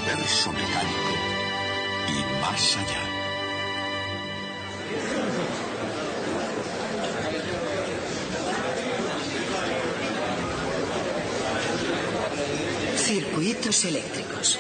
universo mecánico y más allá. Circuitos eléctricos.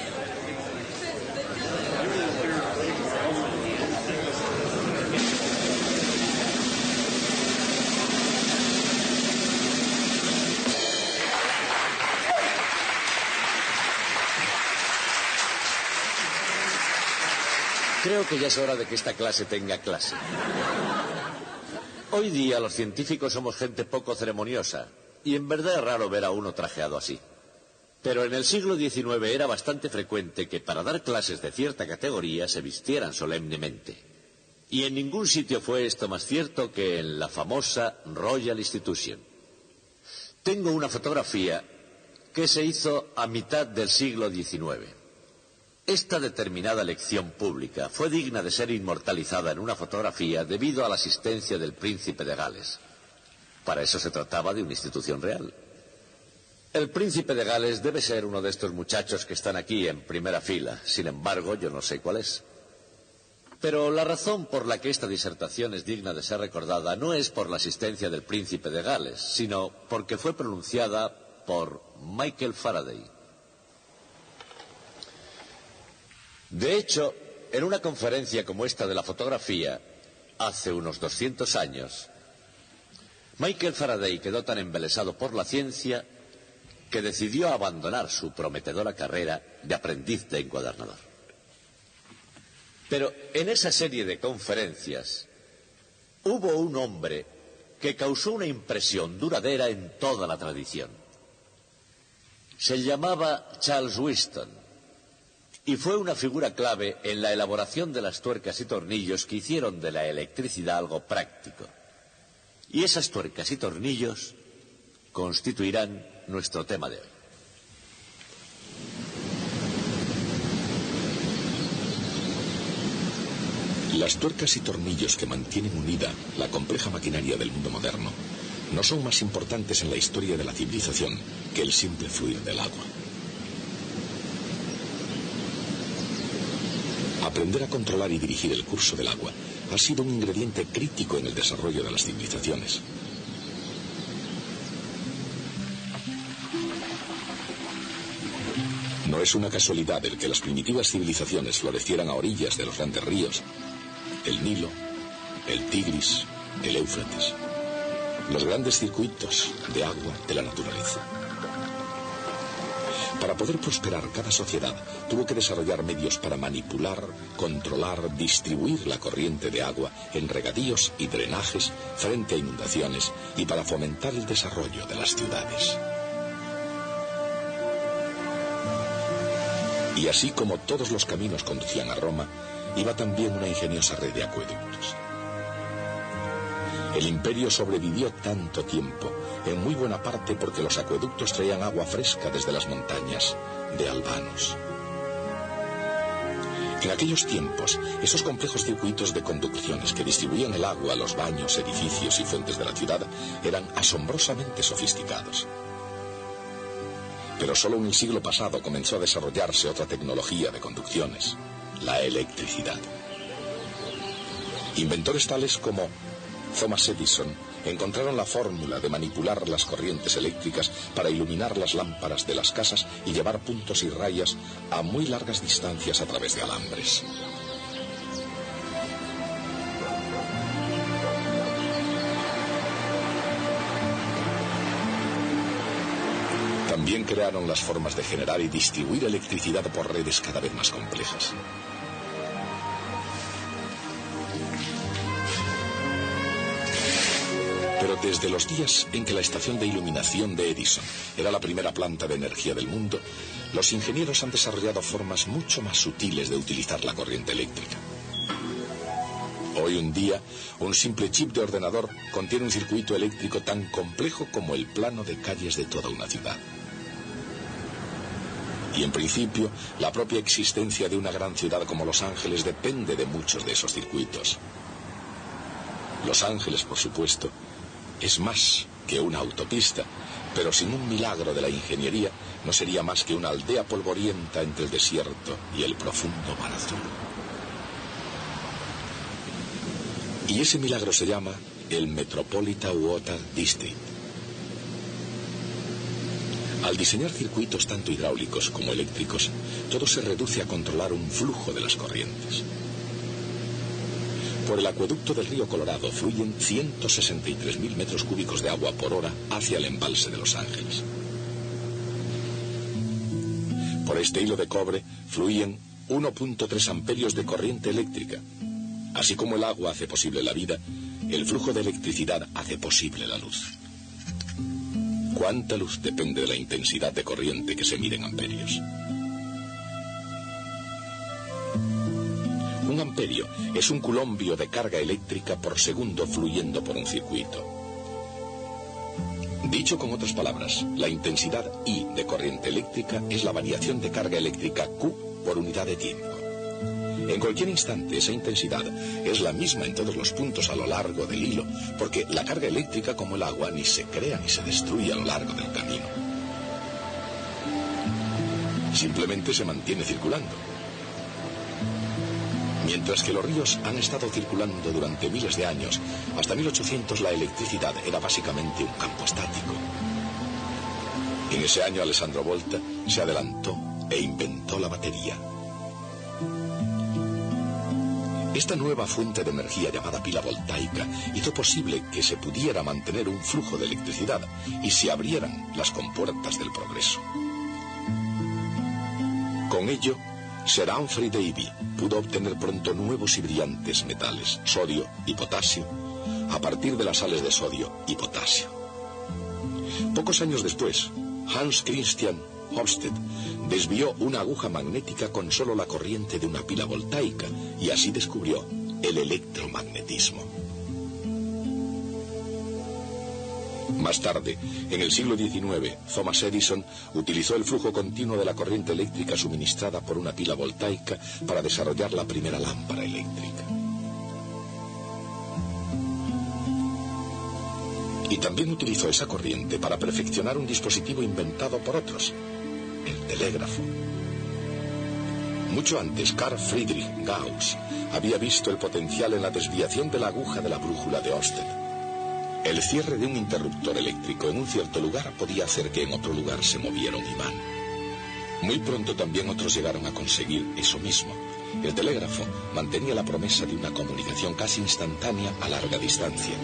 Creo que ya es hora de que esta clase tenga clase. Hoy día los científicos somos gente poco ceremoniosa, y en verdad es raro ver a uno trajeado así. Pero en el siglo XIX era bastante frecuente que para dar clases de cierta categoría se vistieran solemnemente. Y en ningún sitio fue esto más cierto que en la famosa Royal Institution. Tengo una fotografía que se hizo a mitad del siglo XIX. Esta determinada lección pública fue digna de ser inmortalizada en una fotografía debido a la asistencia del príncipe de Gales. Para eso se trataba de una institución real. El príncipe de Gales debe ser uno de estos muchachos que están aquí en primera fila. Sin embargo, yo no sé cuál es. Pero la razón por la que esta disertación es digna de ser recordada no es por la asistencia del príncipe de Gales, sino porque fue pronunciada por Michael Faraday. De hecho, en una conferencia como esta de la fotografía, hace unos 200 años, Michael Faraday quedó tan embelesado por la ciencia que decidió abandonar su prometedora carrera de aprendiz de encuadernador. Pero en esa serie de conferencias hubo un hombre que causó una impresión duradera en toda la tradición. Se llamaba Charles Whiston y fue una figura clave en la elaboración de las tuercas y tornillos que hicieron de la electricidad algo práctico. Y esas tuercas y tornillos constituirán nuestro tema de hoy. Las tuercas y tornillos que mantienen unida la compleja maquinaria del mundo moderno no son más importantes en la historia de la civilización que el simple fluir del agua. Aprender a controlar y dirigir el curso del agua ha sido un ingrediente crítico en el desarrollo de las civilizaciones. No es una casualidad el que las primitivas civilizaciones florecieran a orillas de los grandes ríos, el Nilo, el Tigris, el Éufrates, los grandes circuitos de agua de la naturaleza. Para poder prosperar, cada sociedad tuvo que desarrollar medios para manipular, controlar, distribuir la corriente de agua en regadíos y drenajes frente a inundaciones y para fomentar el desarrollo de las ciudades. Y así como todos los caminos conducían a Roma, iba también una ingeniosa red de acueductos. El imperio sobrevivió tanto tiempo, en muy buena parte porque los acueductos traían agua fresca desde las montañas de Albanos. En aquellos tiempos, esos complejos circuitos de conducciones que distribuían el agua a los baños, edificios y fuentes de la ciudad eran asombrosamente sofisticados. Pero solo en el siglo pasado comenzó a desarrollarse otra tecnología de conducciones, la electricidad. Inventores tales como Thomas Edison encontraron la fórmula de manipular las corrientes eléctricas para iluminar las lámparas de las casas y llevar puntos y rayas a muy largas distancias a través de alambres. También crearon las formas de generar y distribuir electricidad por redes cada vez más complejas. Pero desde los días en que la estación de iluminación de Edison era la primera planta de energía del mundo, los ingenieros han desarrollado formas mucho más sutiles de utilizar la corriente eléctrica. Hoy en día, un simple chip de ordenador contiene un circuito eléctrico tan complejo como el plano de calles de toda una ciudad. Y en principio, la propia existencia de una gran ciudad como Los Ángeles depende de muchos de esos circuitos. Los Ángeles, por supuesto, es más que una autopista, pero sin un milagro de la ingeniería no sería más que una aldea polvorienta entre el desierto y el profundo mar azul. Y ese milagro se llama el Metropolitan Water District. Al diseñar circuitos tanto hidráulicos como eléctricos, todo se reduce a controlar un flujo de las corrientes. Por el acueducto del río Colorado fluyen 163.000 metros cúbicos de agua por hora hacia el embalse de Los Ángeles. Por este hilo de cobre fluyen 1.3 amperios de corriente eléctrica. Así como el agua hace posible la vida, el flujo de electricidad hace posible la luz. ¿Cuánta luz depende de la intensidad de corriente que se mide en amperios? Un amperio es un culombio de carga eléctrica por segundo fluyendo por un circuito. Dicho con otras palabras, la intensidad I de corriente eléctrica es la variación de carga eléctrica Q por unidad de tiempo. En cualquier instante, esa intensidad es la misma en todos los puntos a lo largo del hilo, porque la carga eléctrica, como el agua, ni se crea ni se destruye a lo largo del camino. Simplemente se mantiene circulando. Mientras que los ríos han estado circulando durante miles de años, hasta 1800 la electricidad era básicamente un campo estático. En ese año Alessandro Volta se adelantó e inventó la batería. Esta nueva fuente de energía llamada pila voltaica hizo posible que se pudiera mantener un flujo de electricidad y se abrieran las compuertas del progreso. Con ello, Sir Humphrey Davy pudo obtener pronto nuevos y brillantes metales, sodio y potasio, a partir de las sales de sodio y potasio. Pocos años después, Hans Christian Ørsted desvió una aguja magnética con solo la corriente de una pila voltaica y así descubrió el electromagnetismo. Más tarde, en el siglo XIX, Thomas Edison utilizó el flujo continuo de la corriente eléctrica suministrada por una pila voltaica para desarrollar la primera lámpara eléctrica. Y también utilizó esa corriente para perfeccionar un dispositivo inventado por otros, el telégrafo. Mucho antes, Carl Friedrich Gauss había visto el potencial en la desviación de la aguja de la brújula de Ørsted. El cierre de un interruptor eléctrico en un cierto lugar podía hacer que en otro lugar se moviera un imán. Muy pronto también otros llegaron a conseguir eso mismo. El telégrafo mantenía la promesa de una comunicación casi instantánea a larga distancia.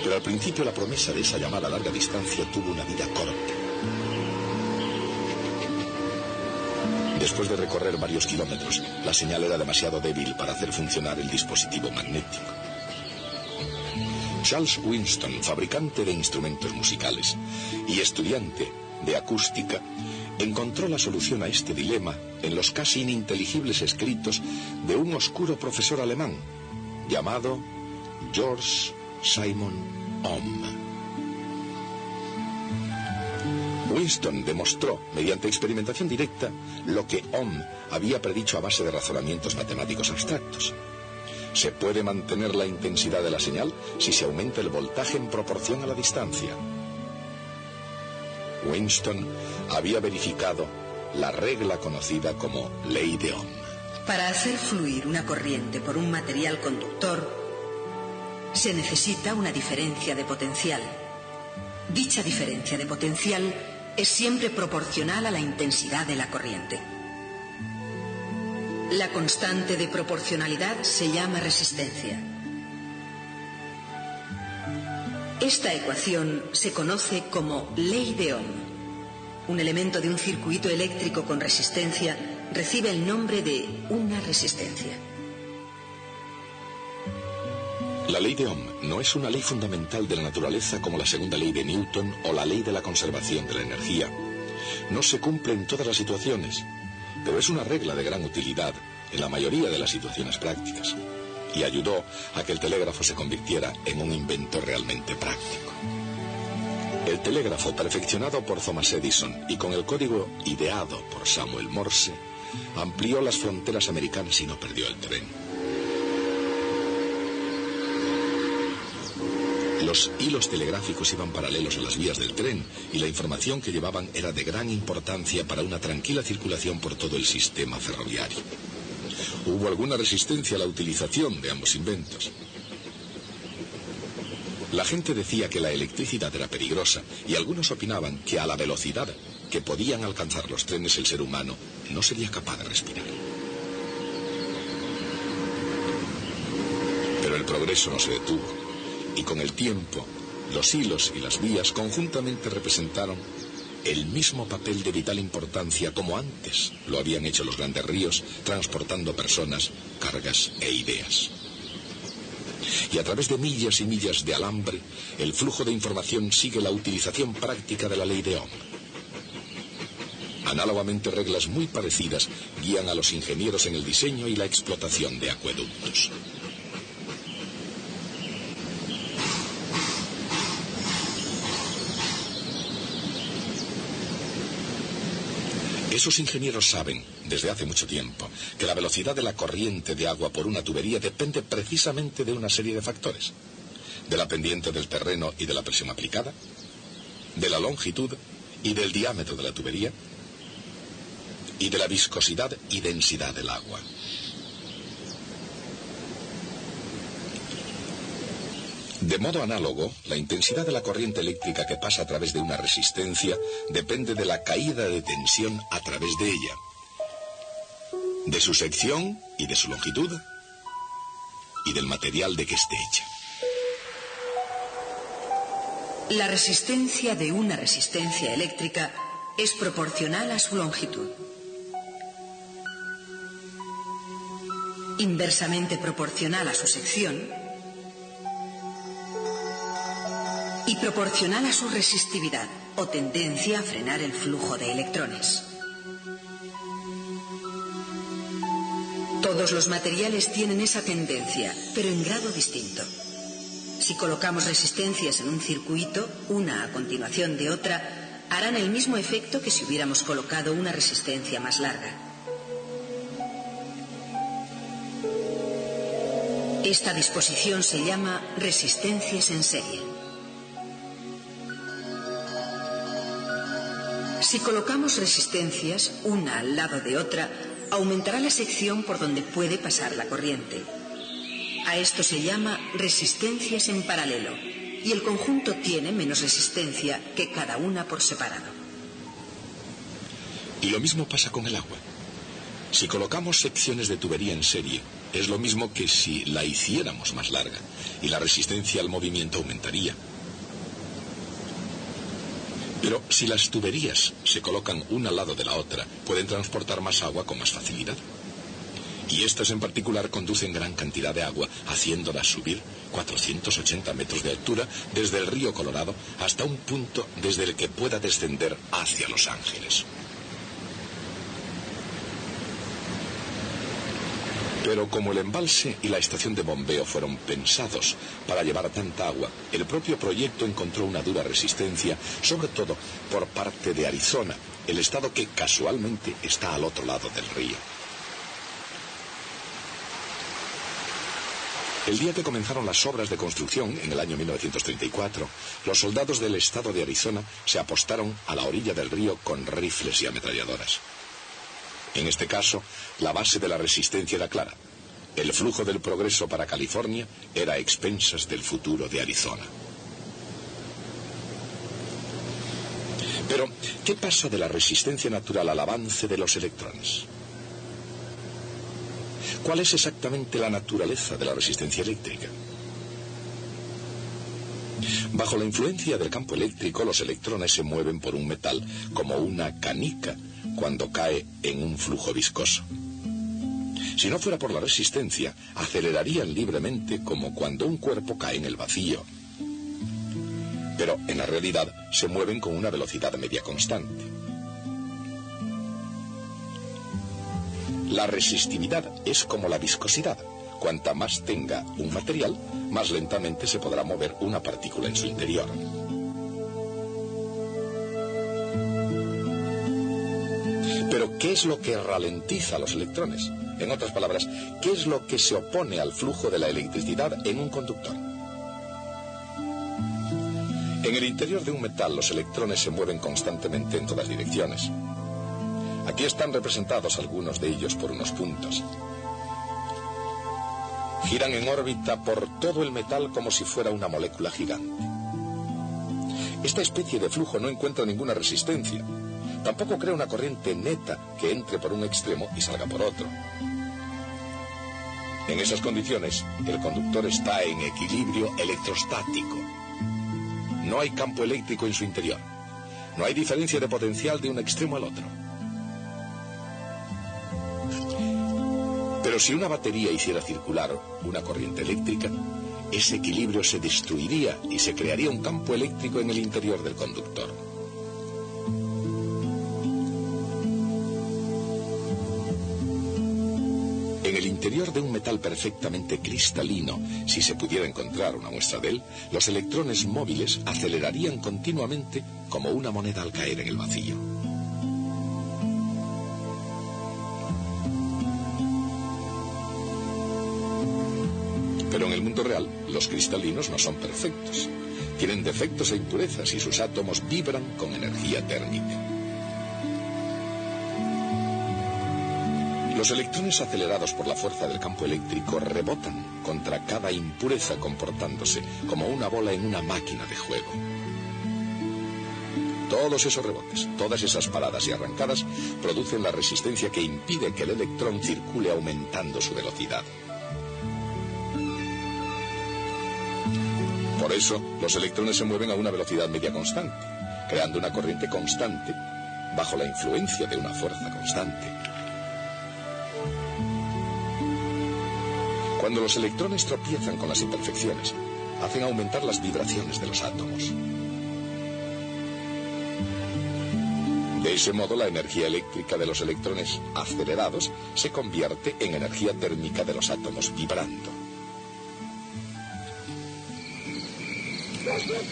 Pero al principio la promesa de esa llamada a larga distancia tuvo una vida corta. Después de recorrer varios kilómetros, la señal era demasiado débil para hacer funcionar el dispositivo magnético. Charles Winston, fabricante de instrumentos musicales y estudiante de acústica, encontró la solución a este dilema en los casi ininteligibles escritos de un oscuro profesor alemán llamado George Simon Ohm. Winston demostró, mediante experimentación directa, lo que Ohm había predicho a base de razonamientos matemáticos abstractos. Se puede mantener la intensidad de la señal si se aumenta el voltaje en proporción a la distancia. Winston había verificado la regla conocida como ley de Ohm. Para hacer fluir una corriente por un material conductor, se necesita una diferencia de potencial. Dicha diferencia de potencial es siempre proporcional a la intensidad de la corriente. La constante de proporcionalidad se llama resistencia. Esta ecuación se conoce como ley de Ohm. Un elemento de un circuito eléctrico con resistencia recibe el nombre de una resistencia. La ley de Ohm no es una ley fundamental de la naturaleza como la segunda ley de Newton o la ley de la conservación de la energía. No se cumple en todas las situaciones, pero es una regla de gran utilidad en la mayoría de las situaciones prácticas y ayudó a que el telégrafo se convirtiera en un invento realmente práctico. El telégrafo, perfeccionado por Thomas Edison y con el código ideado por Samuel Morse, amplió las fronteras americanas y no perdió el tren. Los hilos telegráficos iban paralelos a las vías del tren y la información que llevaban era de gran importancia para una tranquila circulación por todo el sistema ferroviario. Hubo alguna resistencia a la utilización de ambos inventos. La gente decía que la electricidad era peligrosa y algunos opinaban que a la velocidad que podían alcanzar los trenes el ser humano no sería capaz de respirar. Pero el progreso no se detuvo. Y con el tiempo, los hilos y las vías conjuntamente representaron el mismo papel de vital importancia como antes lo habían hecho los grandes ríos, transportando personas, cargas e ideas. Y a través de millas y millas de alambre, el flujo de información sigue la utilización práctica de la ley de Ohm. Análogamente, reglas muy parecidas guían a los ingenieros en el diseño y la explotación de acueductos. Esos ingenieros saben, desde hace mucho tiempo, que la velocidad de la corriente de agua por una tubería depende precisamente de una serie de factores. De la pendiente del terreno y de la presión aplicada, de la longitud y del diámetro de la tubería, y de la viscosidad y densidad del agua. De modo análogo, la intensidad de la corriente eléctrica que pasa a través de una resistencia depende de la caída de tensión a través de ella, de su sección y de su longitud, y del material de que esté hecha. La resistencia de una resistencia eléctrica es proporcional a su longitud. Inversamente proporcional a su sección y proporcional a su resistividad o tendencia a frenar el flujo de electrones. Todos los materiales tienen esa tendencia, pero en grado distinto. Si colocamos resistencias en un circuito, una a continuación de otra, harán el mismo efecto que si hubiéramos colocado una resistencia más larga. Esta disposición se llama resistencias en serie. Si colocamos resistencias, una al lado de otra, aumentará la sección por donde puede pasar la corriente. A esto se llama resistencias en paralelo, y el conjunto tiene menos resistencia que cada una por separado. Y lo mismo pasa con el agua. Si colocamos secciones de tubería en serie, es lo mismo que si la hiciéramos más larga, y la resistencia al movimiento aumentaría. Pero si las tuberías se colocan una al lado de la otra, pueden transportar más agua con más facilidad. Y estas en particular conducen gran cantidad de agua, haciéndola subir 480 metros de altura desde el río Colorado hasta un punto desde el que pueda descender hacia Los Ángeles. Pero como el embalse y la estación de bombeo fueron pensados para llevar tanta agua, el propio proyecto encontró una dura resistencia, sobre todo por parte de Arizona, el estado que casualmente está al otro lado del río. El día que comenzaron las obras de construcción, en el año 1934, los soldados del estado de Arizona se apostaron a la orilla del río con rifles y ametralladoras. En este caso, la base de la resistencia era clara. El flujo del progreso para California era a expensas del futuro de Arizona. Pero, ¿qué pasa de la resistencia natural al avance de los electrones? ¿Cuál es exactamente la naturaleza de la resistencia eléctrica? Bajo la influencia del campo eléctrico, los electrones se mueven por un metal como una canica cuando cae en un flujo viscoso. Si no fuera por la resistencia, acelerarían libremente como cuando un cuerpo cae en el vacío. Pero en la realidad se mueven con una velocidad media constante. La resistividad es como la viscosidad. Cuanta más tenga un material, más lentamente se podrá mover una partícula en su interior. Pero, ¿qué es lo que ralentiza a los electrones? En otras palabras, ¿qué es lo que se opone al flujo de la electricidad en un conductor? En el interior de un metal los electrones se mueven constantemente en todas direcciones. Aquí están representados algunos de ellos por unos puntos. Giran en órbita por todo el metal como si fuera una molécula gigante. Esta especie de flujo no encuentra ninguna resistencia. Tampoco crea una corriente neta que entre por un extremo y salga por otro. En esas condiciones, el conductor está en equilibrio electrostático. No hay campo eléctrico en su interior. No hay diferencia de potencial de un extremo al otro. Pero si una batería hiciera circular una corriente eléctrica, ese equilibrio se destruiría y se crearía un campo eléctrico en el interior del conductor. En el interior de un metal perfectamente cristalino, si se pudiera encontrar una muestra de él, los electrones móviles acelerarían continuamente como una moneda al caer en el vacío. Pero en el mundo real, los cristalinos no son perfectos. Tienen defectos e impurezas y sus átomos vibran con energía térmica. Los electrones acelerados por la fuerza del campo eléctrico rebotan contra cada impureza comportándose como una bola en una máquina de juego. Todos esos rebotes, todas esas paradas y arrancadas producen la resistencia que impide que el electrón circule aumentando su velocidad. Por eso, los electrones se mueven a una velocidad media constante, creando una corriente constante bajo la influencia de una fuerza constante. Cuando los electrones tropiezan con las imperfecciones, hacen aumentar las vibraciones de los átomos. De ese modo, la energía eléctrica de los electrones acelerados se convierte en energía térmica de los átomos vibrando.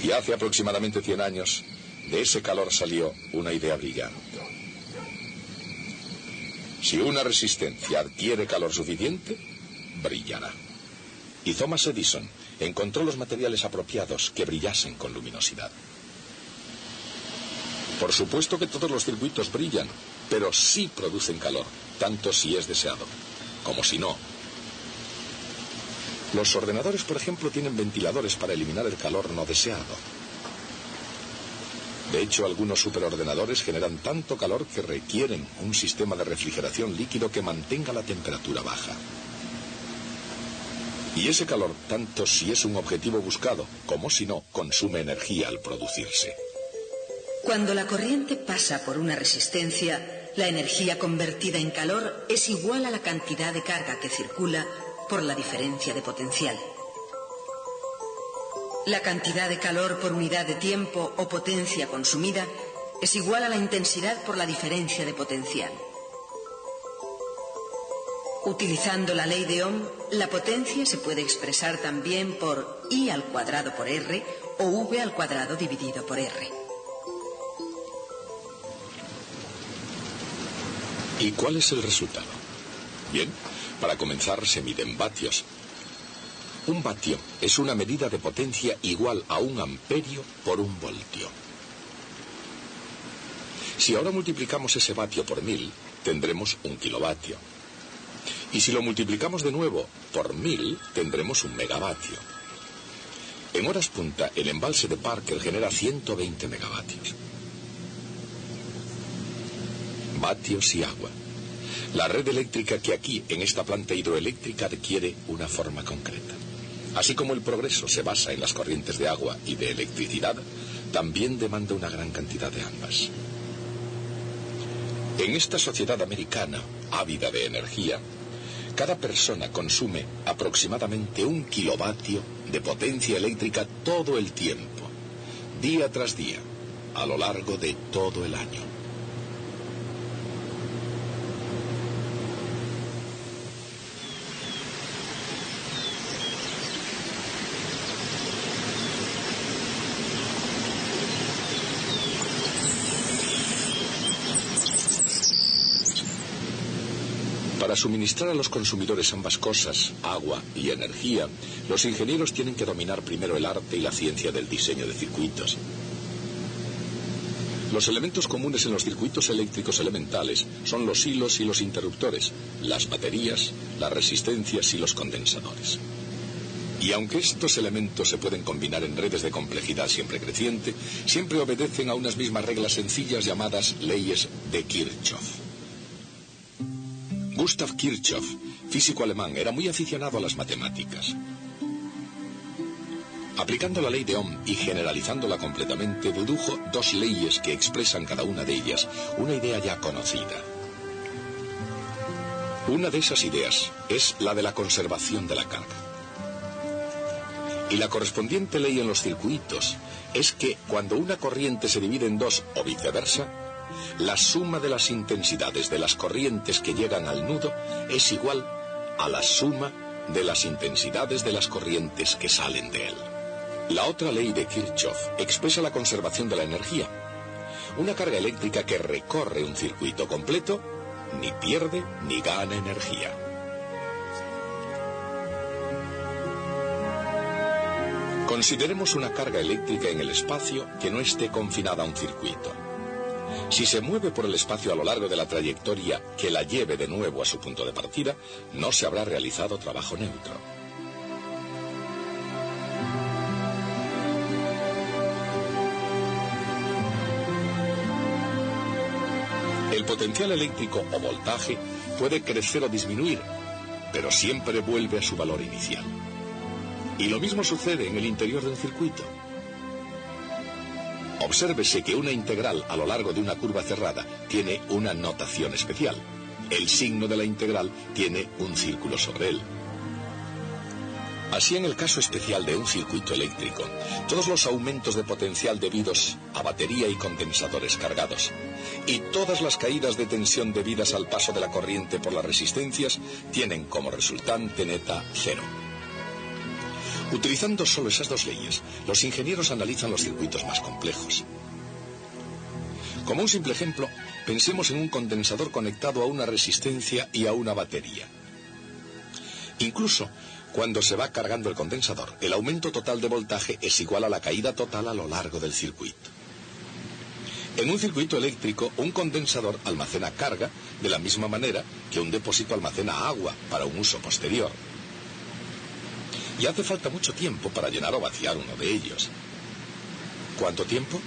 Y hace aproximadamente 100 años, de ese calor salió una idea brillante. Si una resistencia adquiere calor suficiente, brillará. Y Thomas Edison encontró los materiales apropiados que brillasen con luminosidad. Por supuesto que todos los circuitos brillan, pero sí producen calor, tanto si es deseado, como si no. Los ordenadores, por ejemplo, tienen ventiladores para eliminar el calor no deseado. De hecho, algunos superordenadores generan tanto calor que requieren un sistema de refrigeración líquido que mantenga la temperatura baja. Y ese calor, tanto si es un objetivo buscado como si no, consume energía al producirse. Cuando la corriente pasa por una resistencia, la energía convertida en calor es igual a la cantidad de carga que circula por la diferencia de potencial. La cantidad de calor por unidad de tiempo o potencia consumida es igual a la intensidad por la diferencia de potencial. Utilizando la ley de Ohm, la potencia se puede expresar también por I al cuadrado por R o V al cuadrado dividido por R. ¿Y cuál es el resultado? Bien, para comenzar se miden vatios. Un vatio es una medida de potencia igual a 1 amperio por 1 voltio. Si ahora multiplicamos ese vatio por 1000, tendremos 1 kilovatio. Y si lo multiplicamos de nuevo por 1000, tendremos 1 megavatio. En horas punta, el embalse de Parker genera 120 megavatios. Vatios y agua. La red eléctrica que aquí, en esta planta hidroeléctrica, adquiere una forma concreta. Así como el progreso se basa en las corrientes de agua y de electricidad, también demanda una gran cantidad de ambas. En esta sociedad americana, ávida de energía, cada persona consume aproximadamente 1 kilovatio de potencia eléctrica todo el tiempo, día tras día, a lo largo de todo el año. Para suministrar a los consumidores ambas cosas, agua y energía, los ingenieros tienen que dominar primero el arte y la ciencia del diseño de circuitos. Los elementos comunes en los circuitos eléctricos elementales son los hilos y los interruptores, las baterías, las resistencias y los condensadores. Y aunque estos elementos se pueden combinar en redes de complejidad siempre creciente, siempre obedecen a unas mismas reglas sencillas llamadas leyes de Kirchhoff. Gustav Kirchhoff, físico alemán, era muy aficionado a las matemáticas. Aplicando la ley de Ohm y generalizándola completamente, dedujo dos leyes que expresan cada una de ellas una idea ya conocida. Una de esas ideas es la de la conservación de la carga. Y la correspondiente ley en los circuitos es que cuando una corriente se divide en dos o viceversa, la suma de las intensidades de las corrientes que llegan al nudo es igual a la suma de las intensidades de las corrientes que salen de él. La otra ley de Kirchhoff expresa la conservación de la energía. Una carga eléctrica que recorre un circuito completo ni pierde ni gana energía. Consideremos una carga eléctrica en el espacio que no esté confinada a un circuito. Si se mueve por el espacio a lo largo de la trayectoria que la lleve de nuevo a su punto de partida, no se habrá realizado trabajo neutro. El potencial eléctrico o voltaje puede crecer o disminuir, pero siempre vuelve a su valor inicial. Y lo mismo sucede en el interior de un circuito. Obsérvese que una integral a lo largo de una curva cerrada tiene una notación especial. El signo de la integral tiene un círculo sobre él. Así, en el caso especial de un circuito eléctrico, todos los aumentos de potencial debidos a batería y condensadores cargados y todas las caídas de tensión debidas al paso de la corriente por las resistencias tienen como resultante neta cero. Utilizando solo esas dos leyes, los ingenieros analizan los circuitos más complejos. Como un simple ejemplo, pensemos en un condensador conectado a una resistencia y a una batería. Incluso cuando se va cargando el condensador, el aumento total de voltaje es igual a la caída total a lo largo del circuito. En un circuito eléctrico, un condensador almacena carga de la misma manera que un depósito almacena agua para un uso posterior. Y hace falta mucho tiempo para llenar o vaciar uno de ellos. ¿Cuánto tiempo?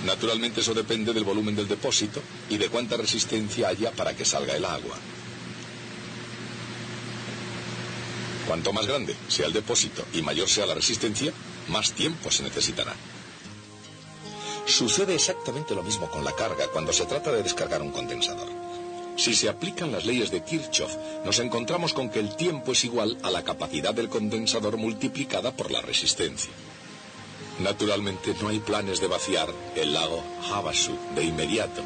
Naturalmente eso depende del volumen del depósito y de cuánta resistencia haya para que salga el agua. Cuanto más grande sea el depósito y mayor sea la resistencia, más tiempo se necesitará. Sucede exactamente lo mismo con la carga cuando se trata de descargar un condensador. Si se aplican las leyes de Kirchhoff, nos encontramos con que el tiempo es igual a la capacidad del condensador multiplicada por la resistencia. Naturalmente no hay planes de vaciar el lago Havasu de inmediato.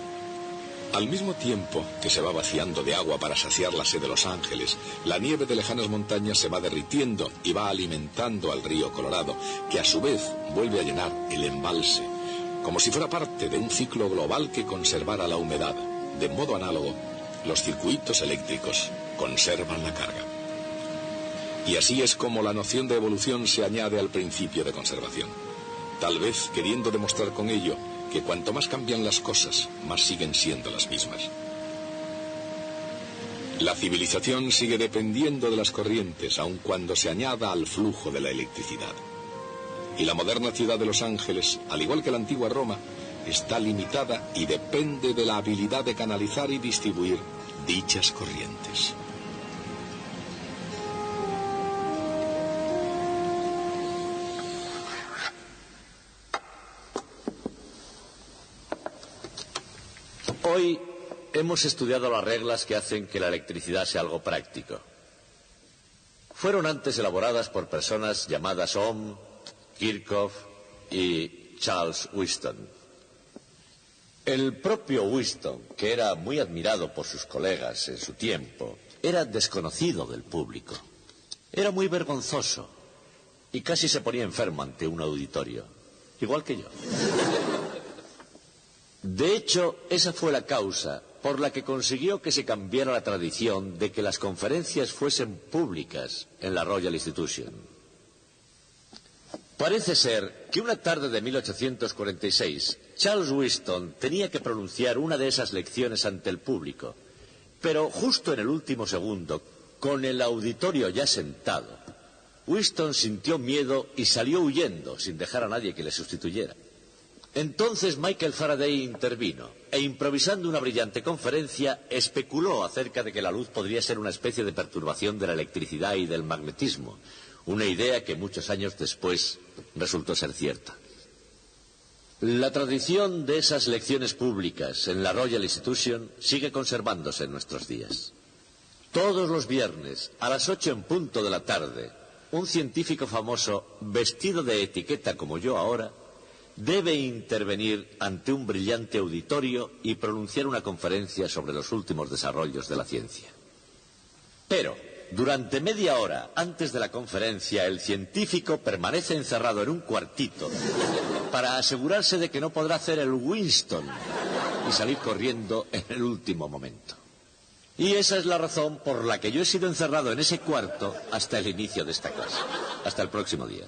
Al mismo tiempo que se va vaciando de agua para saciar la sed de Los Ángeles, la nieve de lejanas montañas se va derritiendo y va alimentando al río Colorado, que a su vez vuelve a llenar el embalse, como si fuera parte de un ciclo global que conservara la humedad. De modo análogo, los circuitos eléctricos conservan la carga. Y así es como la noción de evolución se añade al principio de conservación, tal vez queriendo demostrar con ello que cuanto más cambian las cosas, más siguen siendo las mismas. La civilización sigue dependiendo de las corrientes, aun cuando se añada al flujo de la electricidad. Y la moderna ciudad de Los Ángeles, al igual que la antigua Roma, está limitada y depende de la habilidad de canalizar y distribuir dichas corrientes. Hoy hemos estudiado las reglas que hacen que la electricidad sea algo práctico. Fueron antes elaboradas por personas llamadas Ohm, Kirchhoff y Charles Whiston. El propio Whiston, que era muy admirado por sus colegas en su tiempo, era desconocido del público. Era muy vergonzoso y casi se ponía enfermo ante un auditorio, igual que yo. De hecho, esa fue la causa por la que consiguió que se cambiara la tradición de que las conferencias fuesen públicas en la Royal Institution. Parece ser que una tarde de 1846, Charles Winston tenía que pronunciar una de esas lecciones ante el público, pero justo en el último segundo, con el auditorio ya sentado, Winston sintió miedo y salió huyendo sin dejar a nadie que le sustituyera. Entonces Michael Faraday intervino e, improvisando una brillante conferencia, especuló acerca de que la luz podría ser una especie de perturbación de la electricidad y del magnetismo, una idea que muchos años después resultó ser cierta. La tradición de esas lecciones públicas en la Royal Institution sigue conservándose en nuestros días. Todos los viernes, a las 8 en punto de la tarde, un científico famoso, vestido de etiqueta como yo ahora, debe intervenir ante un brillante auditorio y pronunciar una conferencia sobre los últimos desarrollos de la ciencia. Pero, durante media hora antes de la conferencia, el científico permanece encerrado en un cuartito para asegurarse de que no podrá hacer el Winston y salir corriendo en el último momento. Y esa es la razón por la que yo he sido encerrado en ese cuarto hasta el inicio de esta clase. Hasta el próximo día.